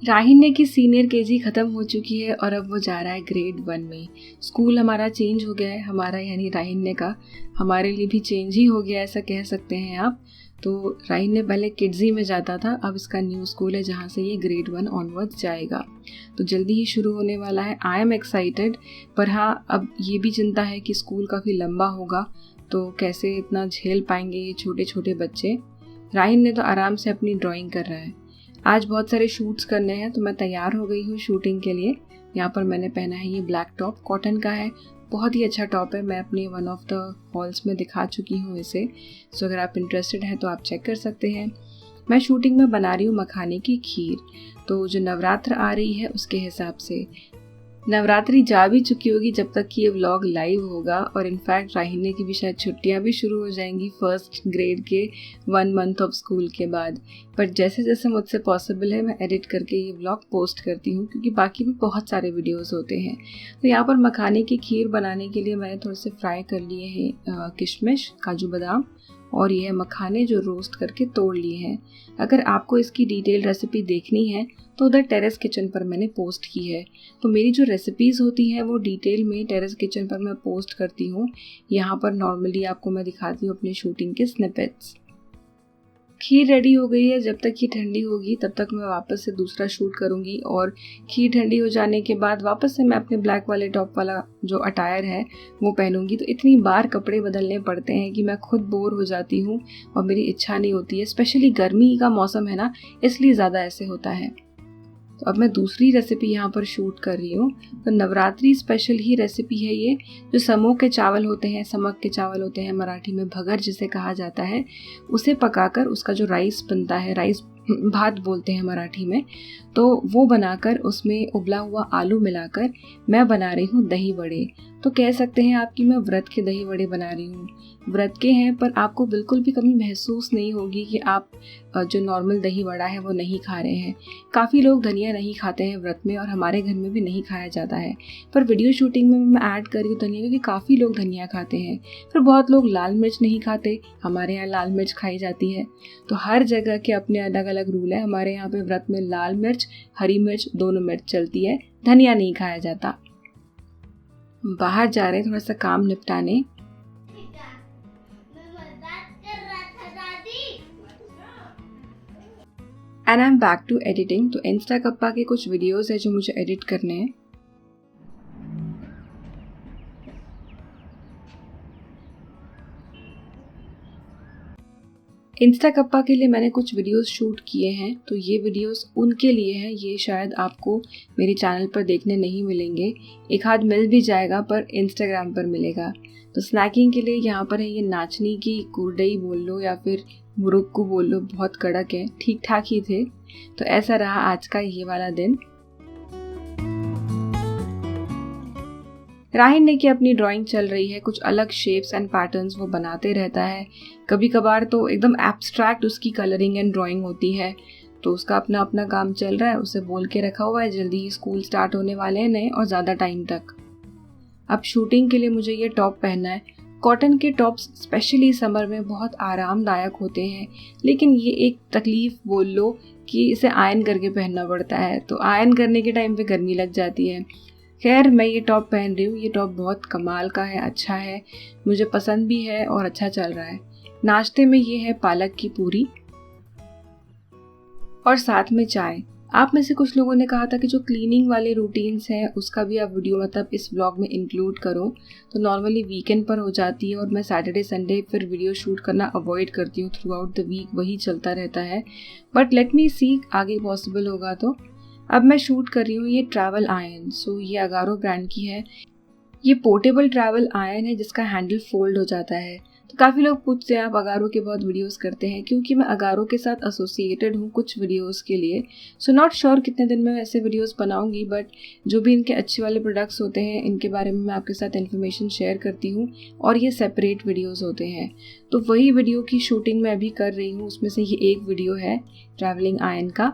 राहिन्य की senior KG ख़त्म हो चुकी है और अब वो जा रहा है ग्रेड 1 में। स्कूल हमारा चेंज हो गया है, हमारा यानी राहिन्य का। हमारे लिए भी चेंज ही हो गया, ऐसा कह सकते हैं आप। तो राहिन्य पहले किड्जी में जाता था, अब इसका न्यू स्कूल है जहाँ से ये ग्रेड 1 ऑनवर्ड्स जाएगा। तो जल्दी ही शुरू होने वाला है। आई एम एक्साइटेड, पर हाँ अब ये भी चिंता है कि स्कूल काफ़ी लंबा होगा, तो कैसे इतना झेल पाएंगे ये छोटे छोटे बच्चे। राहिन्य तो आराम से अपनी ड्राइंग कर रहा है। आज बहुत सारे शूट्स करने हैं, तो मैं तैयार हो गई हूँ शूटिंग के लिए। यहाँ पर मैंने पहना है ये ब्लैक टॉप, कॉटन का है, बहुत ही अच्छा टॉप है। मैं अपने वन ऑफ द हॉल्स में दिखा चुकी हूँ इसे, सो अगर आप इंटरेस्टेड हैं तो आप चेक कर सकते हैं। मैं शूटिंग में बना रही हूँ मखाने की खीर, तो जो नवरात्र आ रही है उसके हिसाब से। नवरात्रि जा भी चुकी होगी जब तक कि ये व्लॉग लाइव होगा, और इनफैक्ट राहिन्य की भी शायद छुट्टियां भी शुरू हो जाएंगी फर्स्ट ग्रेड के 1 मंथ ऑफ स्कूल के बाद। पर जैसे जैसे मुझसे पॉसिबल है मैं एडिट करके ये व्लॉग पोस्ट करती हूँ, क्योंकि बाकी भी बहुत सारे वीडियोस होते हैं। तो यहाँ पर मखाने की खीर बनाने के लिए मैंने थोड़े से फ्राई कर लिए हैं किशमिश, काजू बादाम, और ये है मखाने जो रोस्ट करके तोड़ लिए हैं। अगर आपको इसकी डिटेल रेसिपी देखनी है तो उधर टेरेस किचन पर मैंने पोस्ट की है। तो मेरी जो रेसिपीज़ होती हैं वो डिटेल में टेरेस किचन पर मैं पोस्ट करती हूँ। यहाँ पर नॉर्मली आपको मैं दिखाती हूँ अपनी शूटिंग के स्निपेट्स। खीर रेडी हो गई है, जब तक ये ठंडी होगी तब तक मैं वापस से दूसरा शूट करूँगी, और खीर ठंडी हो जाने के बाद वापस से मैं अपने ब्लैक वाले टॉप वाला जो अटायर है वो पहनूंगी। तो इतनी बार कपड़े बदलने पड़ते हैं कि मैं खुद बोर हो जाती हूँ और मेरी इच्छा नहीं होती है। स्पेशली गर्मी का मौसम है ना, इसलिए ज़्यादा ऐसे होता है। तो अब मैं दूसरी रेसिपी यहाँ पर शूट कर रही हूँ। तो नवरात्रि स्पेशल ही रेसिपी है ये। जो समों के चावल होते हैं, समक के चावल होते हैं, मराठी में भगर जिसे कहा जाता है, उसे पकाकर उसका जो राइस बनता है, राइस भात बोलते हैं मराठी में, तो वो बनाकर उसमें उबला हुआ आलू मिलाकर मैं बना रही हूँ दही वड़े। तो कह सकते हैं आपकी मैं व्रत के दही वड़े बना रही हूँ। व्रत के हैं, पर आपको बिल्कुल भी कमी महसूस नहीं होगी कि आप जो नॉर्मल दही वड़ा है वो नहीं खा रहे हैं। काफ़ी लोग धनिया नहीं खाते हैं व्रत में, और हमारे घर में भी नहीं खाया जाता है, पर वीडियो शूटिंग में मैं ऐड कर रही हूँ धनिया, क्योंकि काफ़ी लोग धनिया खाते हैं। फिर बहुत लोग लाल मिर्च नहीं खाते, हमारे यहाँ लाल मिर्च खाई जाती है। तो हर जगह के अपने अलग अलग रूल है। हमारे यहाँ पे व्रत में लाल मिर्च, हरी मिर्च, दोनों मिर्च चलती है, धनिया नहीं खाया जाता। बाहर जा रहे हैं थोड़ा सा काम निपटाने। And I am back to editing. तो इंस्टा कप्पा के कुछ वीडियोस है जो मुझे एडिट करने हैं। इंस्टा कप्पा के लिए मैंने कुछ वीडियोस शूट किए हैं, तो ये वीडियोस उनके लिए हैं। ये शायद आपको मेरे चैनल पर देखने नहीं मिलेंगे, एक आध मिल भी जाएगा पर इंस्टाग्राम पर मिलेगा। तो स्नैकिंग के लिए यहाँ पर है ये नाचनी की कुरडई बोल लो या फिर मुरुक्कू बोल लो, बहुत कड़क है, ठीक ठाक ही थे। तो ऐसा रहा आज का ये वाला दिन। राहिन्य की अपनी ड्राइंग चल रही है, कुछ अलग शेप्स एंड पैटर्न्स वो बनाते रहता है। कभी कभार तो एकदम एब्स्ट्रैक्ट उसकी कलरिंग एंड ड्राइंग होती है। तो उसका अपना अपना काम चल रहा है, उसे बोल के रखा हुआ है जल्दी ही स्कूल स्टार्ट होने वाले हैं नए और ज़्यादा टाइम तक। अब शूटिंग के लिए मुझे ये टॉप पहनना है। कॉटन के टॉप्स स्पेशली समर में बहुत आरामदायक होते हैं, लेकिन ये एक तकलीफ बोल लो कि इसे आयरन करके पहनना पड़ता है। तो आयरन करने के टाइम पे गर्मी लग जाती है। खैर मैं ये टॉप पहन रही हूँ। ये टॉप बहुत कमाल का है, अच्छा है, मुझे पसंद भी है और अच्छा चल रहा है। नाश्ते में ये है पालक की पूरी और साथ में चाय। आप में से कुछ लोगों ने कहा था कि जो क्लीनिंग वाले रूटीन्स हैं उसका भी आप वीडियो मतलब इस व्लॉग में इंक्लूड करो। तो नॉर्मली वीकेंड पर हो जाती है और मैं सैटरडे संडे फिर वीडियो शूट करना अवॉइड करती हूँ। थ्रू आउट द वीक वही चलता रहता है, बट लेट मी सी आगे पॉसिबल होगा तो। अब मैं शूट कर रही हूँ ये ट्रैवल आयरन। सो ये अगारो ब्रांड की है। ये पोर्टेबल ट्रैवल आयरन है जिसका हैंडल फोल्ड हो जाता है। तो काफ़ी लोग पूछते हैं आप अगारो के बहुत वीडियोस करते हैं, क्योंकि मैं अगारो के साथ एसोसिएटेड हूँ कुछ वीडियोस के लिए। सो नॉट श्योर कितने दिन में ऐसे वीडियोस बनाऊंगी, बट जो भी इनके अच्छे वाले प्रोडक्ट्स होते हैं इनके बारे में मैं आपके साथ इन्फॉर्मेशन शेयर करती हूँ, और ये सेपरेट वीडियोज़ होते हैं। तो वही वीडियो की शूटिंग मैं अभी कर रही हूँ, उसमें से ये एक वीडियो है ट्रैवलिंग आयरन का।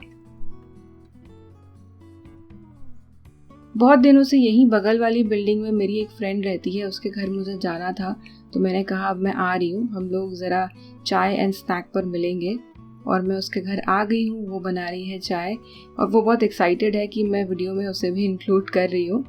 बहुत दिनों से यहीं बगल वाली बिल्डिंग में मेरी एक फ्रेंड रहती है, उसके घर मुझे जाना था, तो मैंने कहा अब मैं आ रही हूँ, हम लोग ज़रा चाय एंड स्नैक पर मिलेंगे। और मैं उसके घर आ गई हूँ। वो बना रही है चाय और वो बहुत एक्साइटेड है कि मैं वीडियो में उसे भी इंक्लूड कर रही हूँ।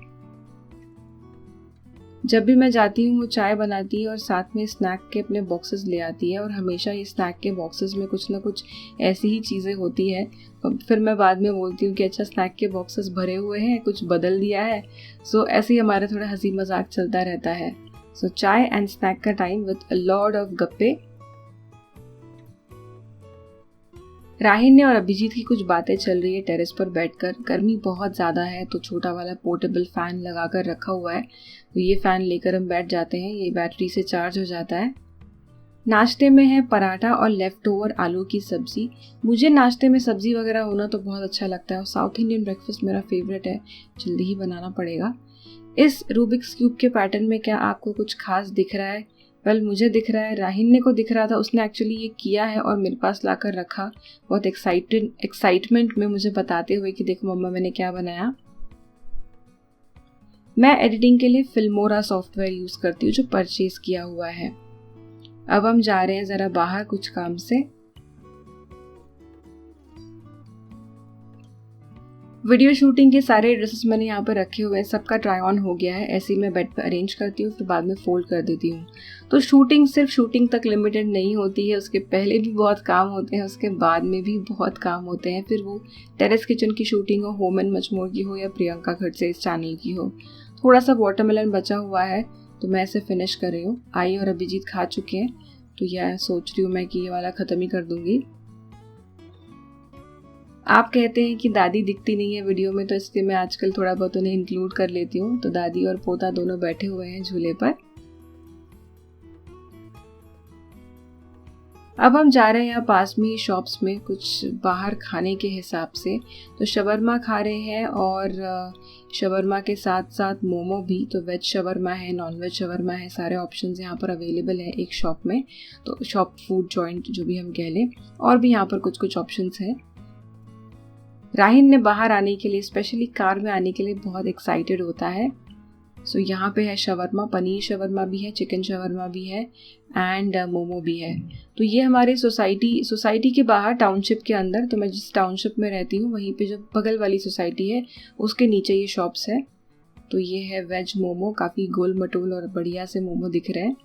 जब भी मैं जाती हूँ वो चाय बनाती है और साथ में स्नैक के अपने बॉक्सेस ले आती है और हमेशा ये स्नैक के बॉक्सेस में कुछ ना कुछ ऐसी ही चीज़ें होती है। तो फिर मैं बाद में बोलती हूँ कि अच्छा स्नैक के बॉक्सेस भरे हुए हैं, कुछ बदल दिया है। सो ऐसे ही हमारा थोड़ा हंसी मजाक चलता रहता है। सो चाय एंड स्नैक का time with a lot of गप्पे। राहिन ने और अभिजीत की कुछ बातें चल रही है टेरेस पर बैठकर। गर्मी बहुत ज़्यादा है तो छोटा वाला पोर्टेबल फ़ैन लगा कर रखा हुआ है, तो ये फ़ैन लेकर हम बैठ जाते हैं। ये बैटरी से चार्ज हो जाता है। नाश्ते में है पराठा और लेफ्ट ओवर आलू की सब्ज़ी। मुझे नाश्ते में सब्ज़ी वगैरह होना तो बहुत अच्छा लगता है और साउथ इंडियन ब्रेकफास्ट मेरा फेवरेट है, जल्दी ही बनाना पड़ेगा। इस रूबिक्स क्यूब के पैटर्न में क्या आपको कुछ खास दिख रहा है? वेल मुझे दिख रहा है, राहिन को दिख रहा था, उसने एक्चुअली ये किया है और मेरे पास लाकर रखा बहुत एक्साइटमेंट में मुझे बताते हुए कि देखो मम्मा मैंने क्या बनाया। मैं एडिटिंग के लिए फिल्मोरा सॉफ्टवेयर यूज़ करती हूँ जो परचेज किया हुआ है। अब हम जा रहे हैं ज़रा बाहर कुछ काम से। वीडियो शूटिंग के सारे ड्रेसेस मैंने यहाँ पर रखे हुए हैं, सबका ट्राई ऑन हो गया है। ऐसे ही मैं बेड पर अरेंज करती हूँ, फिर बाद में फोल्ड कर देती हूँ। तो शूटिंग सिर्फ शूटिंग तक लिमिटेड नहीं होती है, उसके पहले भी बहुत काम होते हैं, उसके बाद में भी बहुत काम होते हैं। फिर वो टेरेस किचन की शूटिंग हो, होम एंड मचमोर की हो या प्रियंका घट से इस चैनल की हो। थोड़ा सा वाटरमेलन बचा हुआ है तो मैं इसे फिनिश कर रही हूँ। आई और अभिजीत खा चुके हैं तो यह सोच रही हूँ मैं कि ये वाला ख़त्म ही कर दूँगी। आप कहते हैं कि दादी दिखती नहीं है वीडियो में, तो इसलिए मैं आजकल थोड़ा बहुत उन्हें इंक्लूड कर लेती हूँ। तो दादी और पोता दोनों बैठे हुए हैं झूले पर। अब हम जा रहे हैं यहाँ पास में ही शॉप्स में कुछ बाहर खाने के हिसाब से। तो शवरमा खा रहे हैं और शवरमा के साथ साथ मोमो भी। तो वेज शवरमा है, नॉन वेज शवरमा है, सारे ऑप्शंस यहाँ पर अवेलेबल हैं एक शॉप में। तो शॉप फूड जॉइंट जो भी हम कह लें, और भी यहाँ पर कुछ कुछ ऑप्शंस हैं। राहिन ने बाहर आने के लिए, स्पेशली कार में आने के लिए बहुत एक्साइटेड होता है। सो यहाँ पे है शवरमा, पनीर शवरमा भी है, चिकन शवरमा भी है एंड मोमो भी है। तो ये हमारे सोसाइटी के बाहर टाउनशिप के अंदर, तो मैं जिस टाउनशिप में रहती हूँ वहीं पे जो बगल वाली सोसाइटी है उसके नीचे ये शॉप्स है। तो ये है वेज मोमो, काफ़ी गोल मटोल और बढ़िया से मोमो दिख रहे हैं।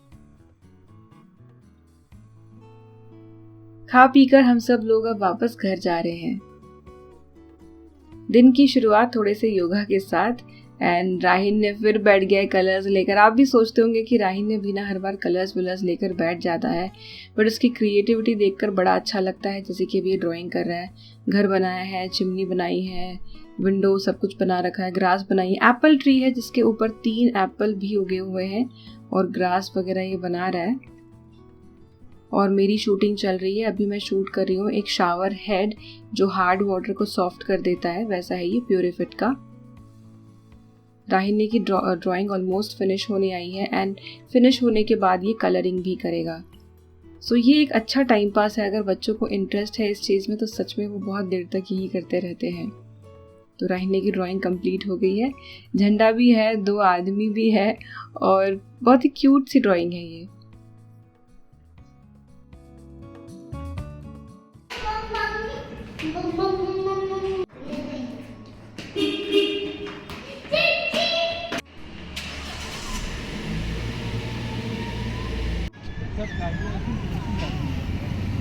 खा पीकर हम सब लोग अब वापस घर जा रहे हैं। दिन की शुरुआत थोड़े से योगा के साथ एंड राहिन ने फिर बैठ गया कलर्स लेकर। आप भी सोचते होंगे कि राहिन ने भी ना हर बार कलर्स वलर्स लेकर बैठ जाता है, बट उसकी क्रिएटिविटी देखकर बड़ा अच्छा लगता है। जैसे कि अभी ये ड्राइंग कर रहा है, घर बनाया है, चिमनी बनाई है, विंडो सब कुछ बना रखा है, ग्रास बनाई है, एप्पल ट्री है जिसके ऊपर 3 एप्पल भी उगे हुए हैं और ग्रास वगैरह ये बना रहा है। और मेरी शूटिंग चल रही है, अभी मैं शूट कर रही हूँ एक शावर हेड जो हार्ड वाटर को सॉफ्ट कर देता है, वैसा है ये प्योरीफिट का। राहिनी की ड्राइंग ऑलमोस्ट फिनिश होने आई है एंड फिनिश होने के बाद ये कलरिंग भी करेगा। सो ये एक अच्छा टाइम पास है। अगर बच्चों को इंटरेस्ट है इस चीज़ में तो सच में वो बहुत देर तक यही करते रहते हैं। तो राहिनी की ड्राइंग कंप्लीट हो गई है, झंडा भी है, 2 आदमी भी है और बहुत ही क्यूट सी ड्राइंग है ये।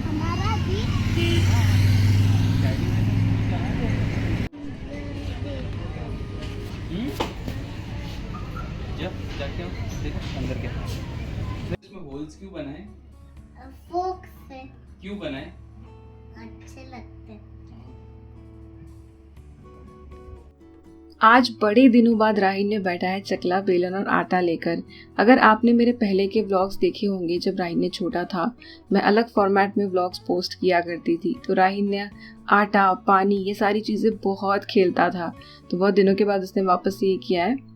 हमारा भी जब जाके देखो अंदर क्या इसमें होल्स क्यों बनाए? फोक से क्यों बनाए? अच्छे लगते हैं। आज बड़े दिनों बाद राहिन ने बैठा है चकला, बेलन और आटा लेकर। अगर आपने मेरे पहले के व्लॉग्स देखे होंगे, जब राहिन ने छोटा था मैं अलग फॉर्मेट में व्लॉग्स पोस्ट किया करती थी। तो राहिन ने आटा, पानी, ये सारी चीज़ें बहुत खेलता था। तो बहुत दिनों के बाद उसने वापस ये किया है।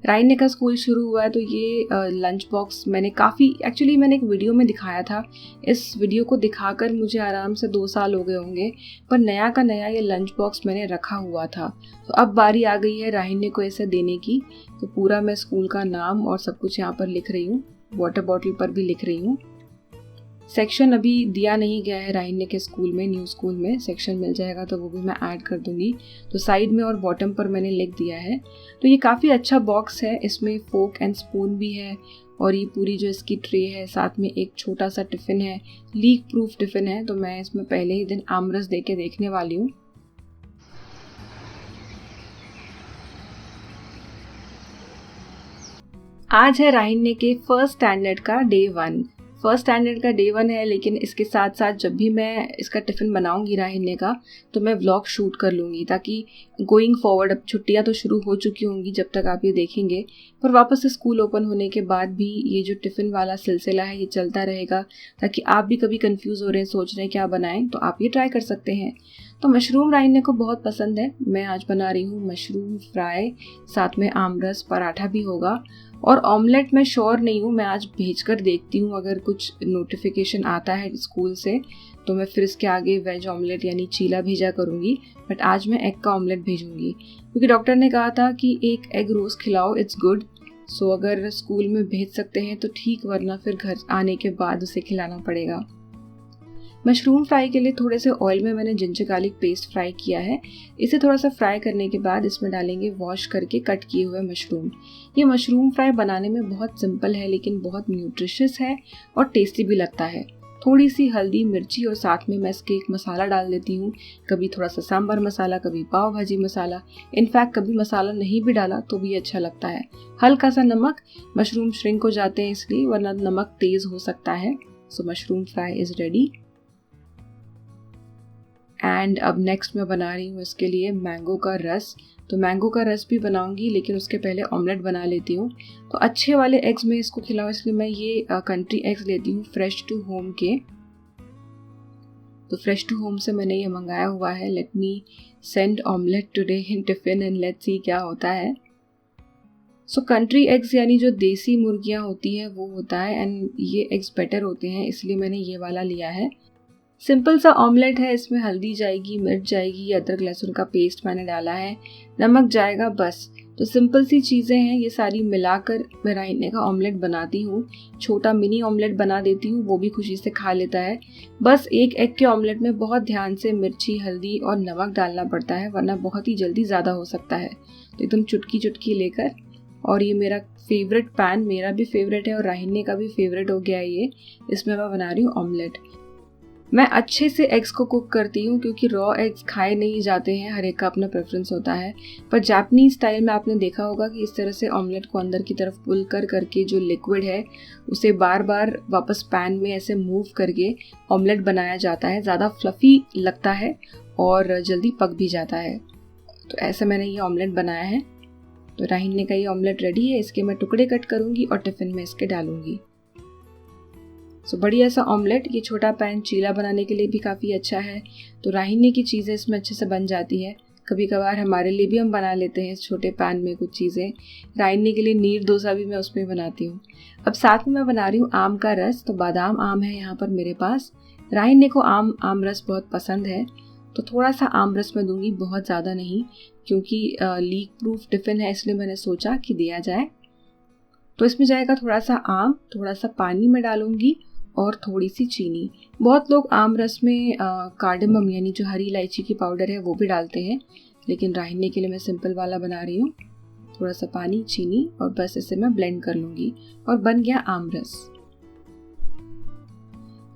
राहिन का स्कूल शुरू हुआ है तो ये लंच बॉक्स मैंने मैंने एक वीडियो में दिखाया था। इस वीडियो को दिखाकर मुझे आराम से 2 साल हो गए होंगे, पर नया का नया ये लंच बॉक्स मैंने रखा हुआ था। तो अब बारी आ गई है राहिन को इसे देने की। तो पूरा मैं स्कूल का नाम और सब कुछ यहाँ पर लिख रही हूँ, वाटर बॉटल पर भी लिख रही हूँ। सेक्शन अभी दिया नहीं गया है राहिन्य के स्कूल में, न्यू स्कूल में सेक्शन मिल जाएगा तो वो भी मैं ऐड कर दूंगी। तो साइड में और बॉटम पर मैंने लिख दिया है। तो ये काफ़ी अच्छा बॉक्स है, इसमें फोक एंड स्पून भी है और ये पूरी जो इसकी ट्रे है, साथ में एक छोटा सा टिफ़िन है, लीक प्रूफ टिफ़िन है। तो मैं इसमें पहले ही दिन आमरस दे के देखने वाली हूँ। आज है राहिन्य के फर्स्ट स्टैंडर्ड का डे 1। फर्स्ट स्टैंडर्ड का डे 1 है, लेकिन इसके साथ साथ जब भी मैं इसका टिफ़िन बनाऊंगी राहिन्य का, तो मैं व्लॉग शूट कर लूँगी, ताकि गोइंग फॉरवर्ड, अब छुट्टियां तो शुरू हो चुकी होंगी जब तक आप ये देखेंगे, पर वापस से स्कूल ओपन होने के बाद भी ये जो टिफ़िन वाला सिलसिला है ये चलता रहेगा, ताकि आप भी कभी कंफ्यूज हो रहे हैं, सोच रहे हैं क्या बनाएं, तो आप ये ट्राई कर सकते हैं। तो मशरूम राहिन्य को बहुत पसंद है। मैं आज बना रही हूँ मशरूम फ्राई, साथ में आमरस, पराठा भी होगा और ऑमलेट मैं श्योर नहीं हूँ, मैं आज भेजकर देखती हूँ। अगर कुछ नोटिफिकेशन आता है स्कूल से तो मैं फिर इसके आगे वेज ऑमलेट यानी चीला भेजा करूँगी, बट आज मैं एग का ऑमलेट भेजूँगी, क्योंकि डॉक्टर ने कहा था कि एक एग रोज़ खिलाओ, इट्स गुड। सो अगर स्कूल में भेज सकते हैं तो ठीक, वरना फिर घर आने के बाद उसे खिलाना पड़ेगा। मशरूम फ्राई के लिए थोड़े से ऑयल में मैंने जिंजर गार्लिक पेस्ट फ्राई किया है। इसे थोड़ा सा फ्राई करने के बाद इसमें डालेंगे वॉश करके कट किए हुए मशरूम। ये मशरूम फ्राई बनाने में बहुत सिंपल है, लेकिन बहुत न्यूट्रिशियस है और टेस्टी भी लगता है। थोड़ी सी हल्दी, मिर्ची और साथ में मैं इसके एक मसाला डाल देती हूँ, कभी थोड़ा सा सांभर मसाला, कभी पाव भाजी मसाला, इनफैक्ट कभी मसाला नहीं भी डाला तो भी अच्छा लगता है। हल्का सा नमक, मशरूम श्रिंक हो जाते हैं इसलिए, वरना नमक तेज़ हो सकता है। So mushroom fry is ready. And अब नेक्स्ट मैं बना रही हूँ इसके लिए मैंगो का रस। तो मैंगो का रस भी बनाऊंगी, लेकिन उसके पहले ऑमलेट बना लेती हूँ। तो अच्छे वाले एग्स में इसको खिलाऊँ, इसलिए मैं ये कंट्री एग्स लेती हूँ फ्रेश टू होम के। तो फ्रेश टू होम से मैंने ये मंगाया हुआ है। Let me send omelette today in tiffin and let's see क्या होता है। सो कंट्री एग्स यानी जो देसी मुर्गियाँ होती हैं वो होता है, एंड ये एग्स बेटर होते हैं, इसलिए मैंने ये वाला लिया है। सिंपल सा ऑमलेट है, इसमें हल्दी जाएगी, मिर्च जाएगी, अदरक लहसुन का पेस्ट मैंने डाला है, नमक जाएगा, बस। तो सिंपल सी चीज़ें हैं, ये सारी मिलाकर मैं राहिन्य का ऑमलेट बनाती हूँ। छोटा मिनी ऑमलेट बना देती हूँ, वो भी खुशी से खा लेता है। बस एक एग के ऑमलेट में बहुत ध्यान से मिर्ची, हल्दी और नमक डालना पड़ता है, वरना बहुत ही जल्दी ज़्यादा हो सकता है। तो एकदम चुटकी चुटकी लेकर, और ये मेरा फेवरेट पैन, मेरा भी फेवरेट है और राहिन्य का भी फेवरेट हो गया है ये। इसमें मैं बना रही हूँ ऑमलेट। मैं अच्छे से एग्स को कुक करती हूँ, क्योंकि रॉ एग्स खाए नहीं जाते हैं, हर एक का अपना प्रेफरेंस होता है। पर जापानीज स्टाइल में आपने देखा होगा कि इस तरह से ऑमलेट को अंदर की तरफ पुल करके जो लिक्विड है उसे बार बार वापस पैन में ऐसे मूव करके ऑमलेट बनाया जाता है। ज़्यादा फ्लफ़ी लगता है और जल्दी पक भी जाता है। तो ऐसे मैंने ये ऑमलेट बनाया है। तो राहिन्य का ये ऑमलेट रेडी है। इसके मैं टुकड़े कट करूँगी और टिफ़िन में इसके डालूँगी। सो बढ़िया सा ऑमलेट। ये छोटा पैन चीला बनाने के लिए भी काफ़ी अच्छा है। तो राहिन्य की चीज़ें इसमें अच्छे से बन जाती है। कभी कभार हमारे लिए भी हम बना लेते हैं इस छोटे पैन में कुछ चीज़ें। राहिन्य के लिए नीर डोसा भी मैं उसमें बनाती हूँ। अब साथ में मैं बना रही हूँ आम का रस। तो बादाम आम है यहाँ पर मेरे पास। राहिन्य को आम रस बहुत पसंद है, तो थोड़ा सा आम रस मैं दूंगी, बहुत ज़्यादा नहीं, क्योंकि लीक प्रूफ टिफ़िन है, इसलिए मैंने सोचा कि दिया जाए। तो इसमें जाएगा थोड़ा सा आम, थोड़ा सा पानी में डालूंगी और थोड़ी सी चीनी। बहुत लोग आम रस में कार्डेमम यानी जो हरी इलायची की पाउडर है वो भी डालते हैं, लेकिन राहिन्य के लिए मैं सिंपल वाला बना रही हूँ। थोड़ा सा पानी, चीनी और बस इसे मैं ब्लेंड कर लूँगी और बन गया आम रस।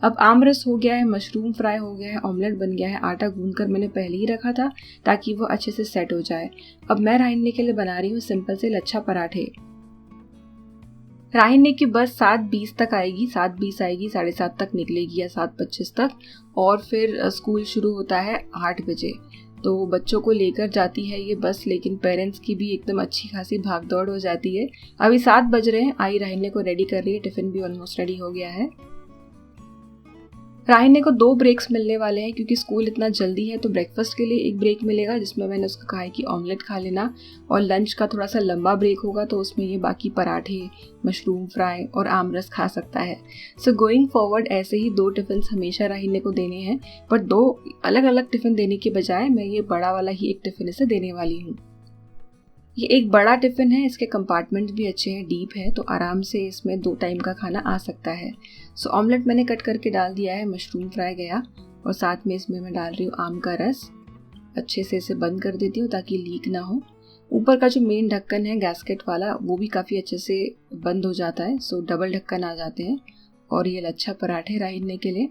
अब आम रस हो गया है, मशरूम फ्राई हो गया है, ऑमलेट बन गया है। आटा गूंदकर मैंने पहले ही रखा था ताकि वो अच्छे से सेट हो जाए। अब मैं राहिन्य के लिए बना रही हूँ सिंपल से लच्छा पराठे। राहिन्य की बस 7:20 तक आएगी, 7:20 आएगी, 7:30 तक निकलेगी या 7:25 तक, और फिर स्कूल शुरू होता है 8 बजे। तो बच्चों को लेकर जाती है ये बस, लेकिन पेरेंट्स की भी एकदम अच्छी खासी भाग दौड़ हो जाती है। अभी 7 बज रहे हैं, आई राहिन्य को रेडी कर रही है, टिफिन भी ऑलमोस्ट रेडी हो गया है। राहिन्य को 2 ब्रेक्स मिलने वाले हैं, क्योंकि स्कूल इतना जल्दी है। तो ब्रेकफास्ट के लिए एक ब्रेक मिलेगा जिसमें मैंने उसको कहा है कि ऑमलेट खा लेना, और लंच का थोड़ा सा लंबा ब्रेक होगा, तो उसमें ये बाकी पराठे, मशरूम फ्राई और आम रस खा सकता है। सो गोइंग फॉरवर्ड ऐसे ही 2 टिफ़िन हमेशा राहिन्य को देने हैं, पर 2 अलग अलग टिफ़िन देने के बजाय मैं ये बड़ा वाला ही एक टिफ़िन इसे देने वाली हूँ। ये एक बड़ा टिफ़िन है, इसके कंपार्टमेंट्स भी अच्छे हैं, डीप है, तो आराम से इसमें 2 टाइम का खाना आ सकता है। सो ऑमलेट मैंने कट करके डाल दिया है, मशरूम फ्राई गया और साथ में इसमें मैं डाल रही हूँ आम का रस। अच्छे से इसे बंद कर देती हूँ ताकि लीक ना हो। ऊपर का जो मेन ढक्कन है गैस्केट वाला, वो भी काफ़ी अच्छे से बंद हो जाता है, सो डबल ढक्कन आ जाते हैं। और ये लच्छा पराठे राहिन्ने के लिए।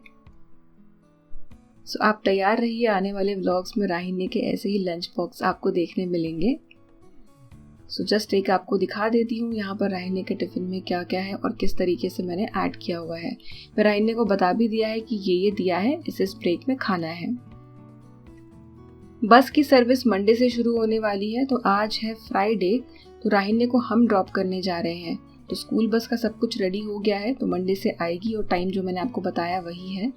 सो आप तैयार रहिए, आने वाले व्लॉग्स में राहिन्ने के ऐसे ही लंच बॉक्स आपको देखने मिलेंगे। सो जस्ट एक आपको दिखा देती हूँ यहाँ पर राहिन्ने के टिफ़िन में क्या क्या है और किस तरीके से मैंने ऐड किया हुआ है। मैं राहिन्ने को बता भी दिया है कि ये दिया है, इसे इस ब्रेक में खाना है। बस की सर्विस मंडे से शुरू होने वाली है, तो आज है फ्राइडे, तो राहिन्ने को हम ड्रॉप करने जा रहे हैं। तो स्कूल बस का सब कुछ रेडी हो गया है, तो मंडे से आएगी और टाइम जो मैंने आपको बताया वही है।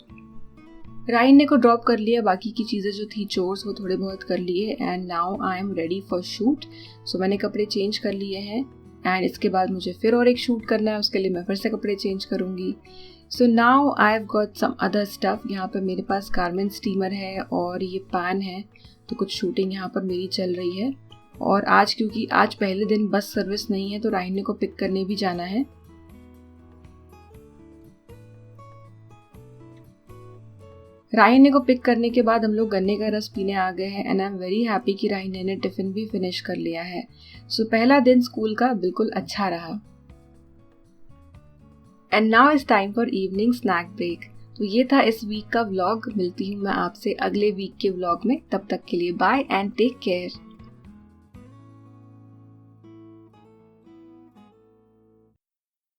राहिन्ने को ड्रॉप कर लिया, बाकी की चीज़ें जो थी चोर्स वो थोड़े बहुत कर लिए and now I am ready for shoot. So मैंने कपड़े चेंज कर लिए हैं एंड इसके बाद मुझे फिर और एक शूट करना है, उसके लिए मैं फिर से कपड़े चेंज करूँगी। So now I have got some other stuff. यहाँ पर मेरे पास गारमेंट स्टीमर है और ये पैन है, तो कुछ शूटिंग यहाँ पर मेरी चल रही है। और आज क्योंकि आज पहले दिन बस सर्विस नहीं है, तो राहिन्ने को पिक करने भी जाना है। राहिन्ने को पिक करने के बाद हम लोग गन्ने का रस पीने आ गए हैं and I am very happy कि राहिन्ने ने टिफिन भी फिनिश कर लिया है। सो पहला दिन स्कूल का बिल्कुल अच्छा रहा। And now is time for evening snack break. तो ये था इस वीक का व्लॉग। मिलती हूँ मैं आपसे अगले वीक के व्लॉग में, तब तक के लिए बाय एंड टेक केयर।